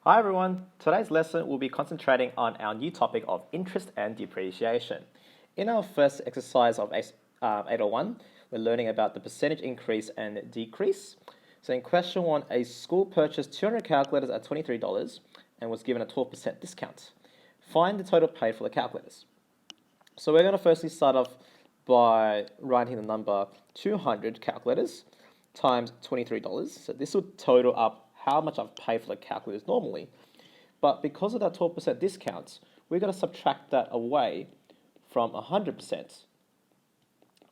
Hi everyone, today's lesson will be concentrating on our new topic of interest and depreciation. In our first exercise of 801, we're learning about the percentage increase and decrease. So in question 1, a school purchased 200 calculators at $23 and was given a 12% discount. Find the total paid for the calculators. So we're going to firstly start off by writing the number 200 calculators times $23. So this would total up how much I've paid for the calculators normally. But because of that 12% discount, we're going to subtract that away from 100%.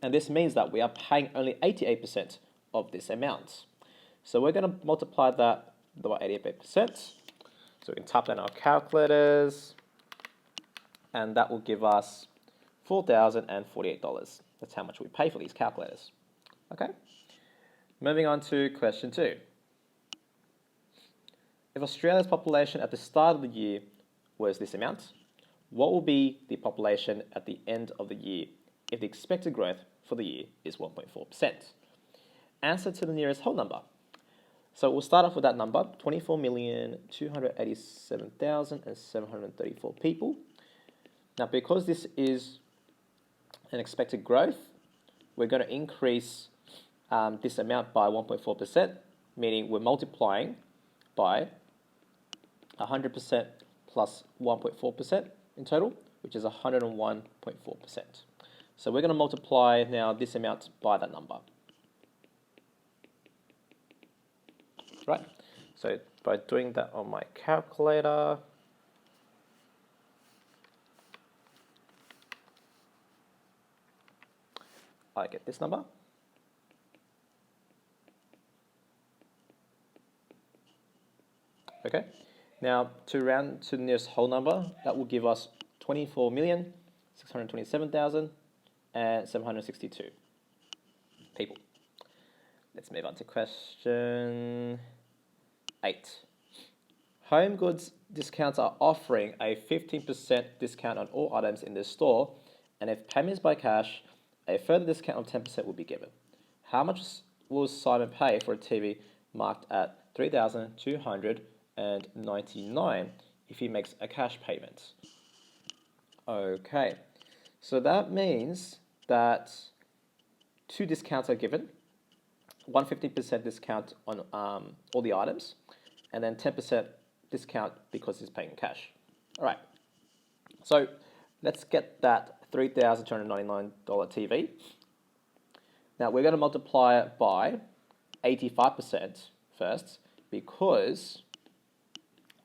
And this means that we are paying only 88% of this amount. So we're going to multiply that by 88%. So we can type that in our calculators, and that will give us $4,048. That's how much we pay for these calculators. Okay? Moving on to question 2. If Australia's population at the start of the year was this amount, what will be the population at the end of the year if the expected growth for the year is 1.4%? Answer to the nearest whole number. So we'll start off with that number, 24,287,734 people. Now, because this is an expected growth, we're going to increase this amount by 1.4%, meaning we're multiplying by 100% plus 1.4% in total, which is 101.4%. So we're going to multiply now this amount by that number. Right, so by doing that on my calculator, I get this number. Okay, now to round to the nearest whole number, that will give us 24,627,762 people. Let's move on to question 8. Home goods discounts are offering a 15% discount on all items in the store, and if payment is by cash, a further discount of 10% will be given. How much will Simon pay for a TV marked at $3,299 if he makes a cash payment? Okay, so that means that 2 discounts are given. 150% discount on all the items, and then 10% discount because he's paying cash. All right, so let's get that $3,299 TV. Now we're going to multiply it by 85% first, because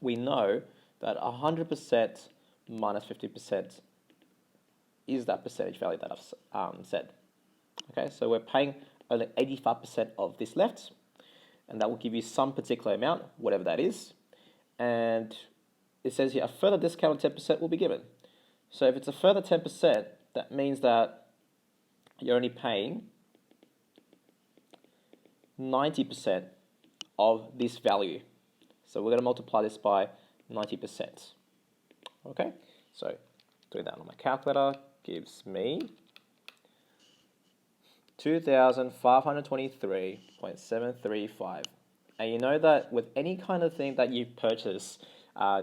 we know that 100% minus 50% is that percentage value that I've said. Okay, so we're paying only 85% of this left, and that will give you some particular amount, whatever that is. And it says here a further discount of 10% will be given. So if it's a further 10%, that means that you're only paying 90% of this value. So we're going to multiply this by 90%. Okay, so doing that on my calculator gives me 2,523.735. And you know that with any kind of thing that you purchase,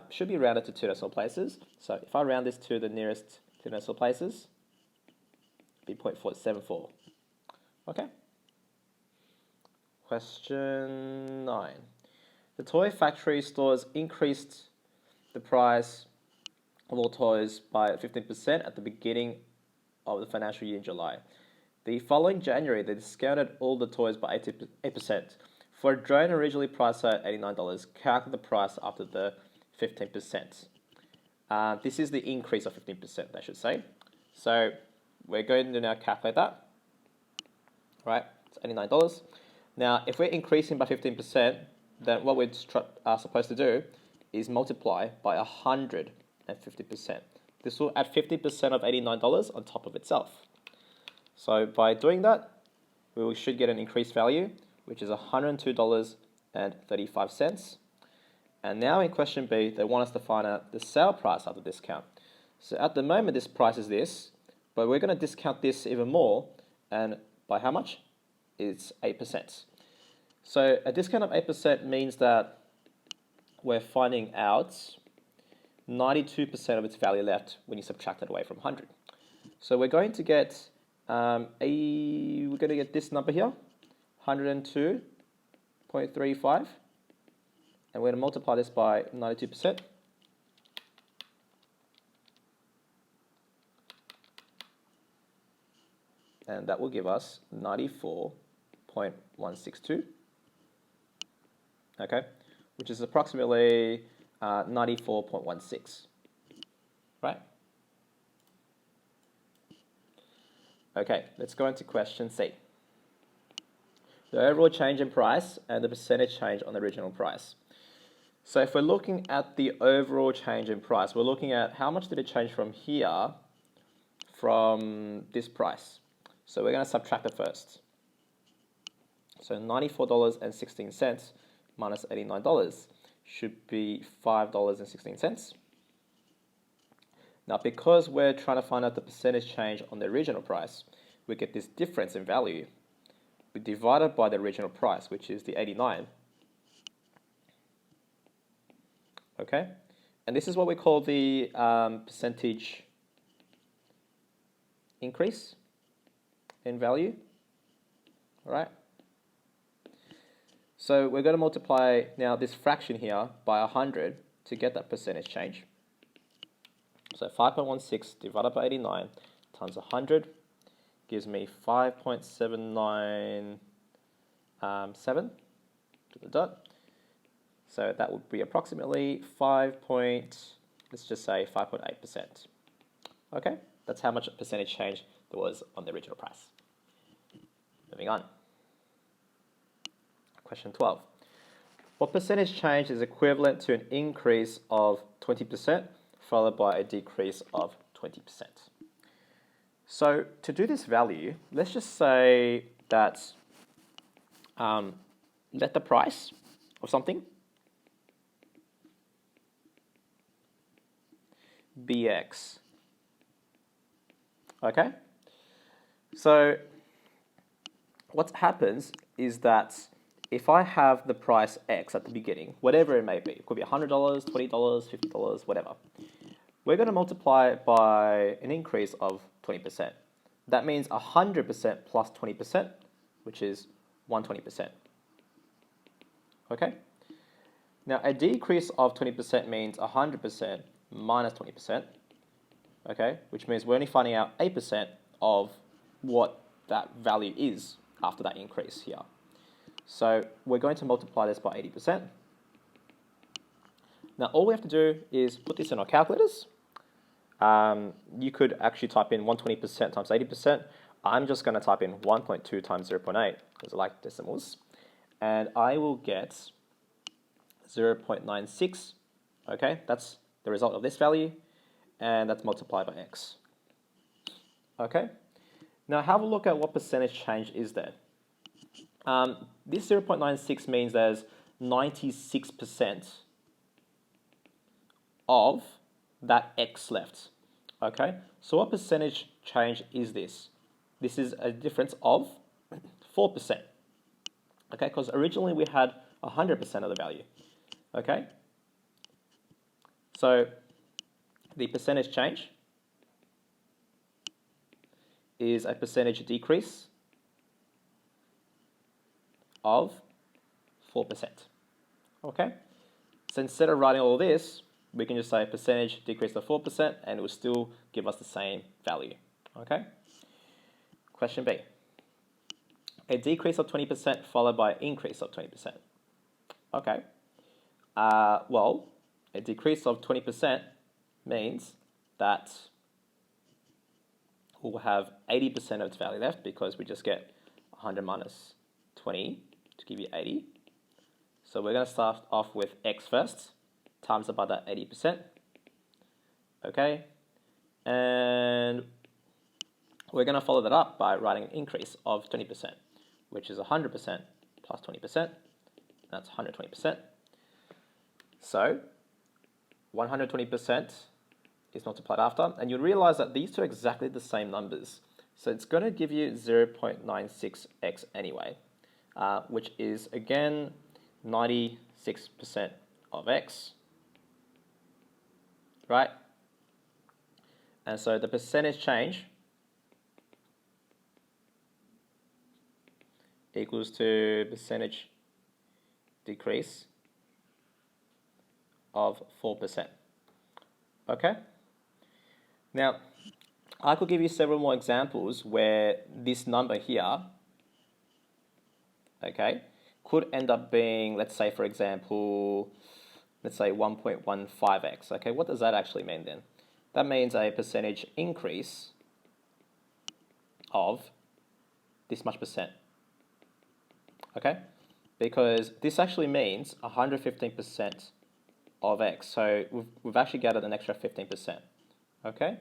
should be rounded to 2 decimal places. So if I round this to the nearest 2 decimal places, it'd be 0.474. Okay. Question 9. The toy factory stores increased the price of all toys by 15% at the beginning of the financial year in July. The following January, they discounted all the toys by 8%. For a drone originally priced at $89, calculate the price after the 15%. This is the increase of 15%, I should say. So we're going to now calculate that. Right, it's $89. Now, if we're increasing by 15%, then what we're supposed to do is multiply by 150%. This will add 50% of $89 on top of itself. So by doing that, we should get an increased value, which is $102.35. And now in question B, they want us to find out the sale price after discount. So at the moment, this price is this, but we're going to discount this even more. And by how much? It's 8%. So a discount of 8% means that we're finding out 92% of its value left when you subtract it away from 100. So we're going to get this number here, 102.35, and we're going to multiply this by 92%. And that will give us 94.162, okay, which is approximately 94.16, right? Okay, let's go into question C. The overall change in price and the percentage change on the original price. So if we're looking at the overall change in price, we're looking at how much did it change from here, from this price. So we're going to subtract it first. So $94.16 minus $89 should be $5.16. Now, because we're trying to find out the percentage change on the original price, we get this difference in value. We divide it by the original price, which is the 89. Okay? And this is what we call the percentage increase in value. All right? So we're going to multiply now this fraction here by 100 to get that percentage change. So 5.16 divided by 89 times 100 gives me 5.797 to the dot. So that would be approximately let's just say 5.8%. Okay, that's how much percentage change there was on the original price. Moving on. Question 12. What percentage change is equivalent to an increase of 20% followed by a decrease of 20%? So to do this value, let's just say that let the price of something be X. Okay? So what happens is that if I have the price X at the beginning, whatever it may be, it could be $100, $20, $50, whatever, we're going to multiply it by an increase of 20%. That means 100% plus 20%, which is 120%. Okay? Now, a decrease of 20% means 100% minus 20%, okay, which means we're only finding out 8% of what that value is after that increase here. So we're going to multiply this by 80%. Now, all we have to do is put this in our calculators. You could actually type in 120% times 80%. I'm just going to type in 1.2 times 0.8 because I like decimals. And I will get 0.96. Okay, that's the result of this value. And that's multiplied by X. Okay, now have a look at what percentage change is there. This 0.96 means there's 96% of that X left. Okay, so what percentage change is this? This is a difference of 4%. Okay, because originally we had 100% of the value. Okay, so the percentage change is a percentage decrease of 4%. Okay, so instead of writing all of this, we can just say percentage decrease of 4% and it will still give us the same value. Okay, question B. A decrease of 20% followed by an increase of 20%. Okay, well, a decrease of 20% means that we'll have 80% of its value left because we just get 100 minus 20 to give you 80. So we're going to start off with X first, times it by that 80%. Okay, and we're going to follow that up by writing an increase of 20%, which is 100% plus 20%. That's 120%. So 120% is multiplied after, and you'll realize that these two are exactly the same numbers. So it's going to give you 0.96x anyway, which is again 96% of x, right? And so the percentage change equals to percentage decrease of 4%. Okay? Now, I could give you several more examples where this number here, okay, could end up being, let's say, for example, let's say 1.15x. Okay, what does that actually mean then? That means a percentage increase of this much percent. Okay, because this actually means 115% of x. So we've actually gathered an extra 15%. Okay,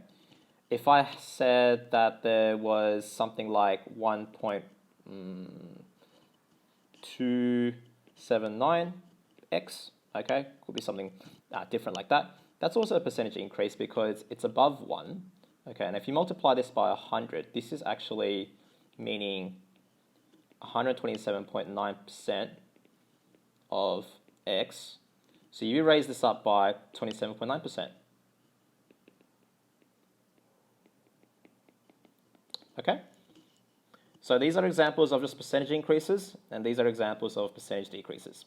if I said that there was something like 1.279x, okay, could be something different like that. That's also a percentage increase because it's above 1. Okay, and if you multiply this by 100, this is actually meaning 127.9% of x. So you raise this up by 27.9%. Okay? So these are examples of just percentage increases, and these are examples of percentage decreases.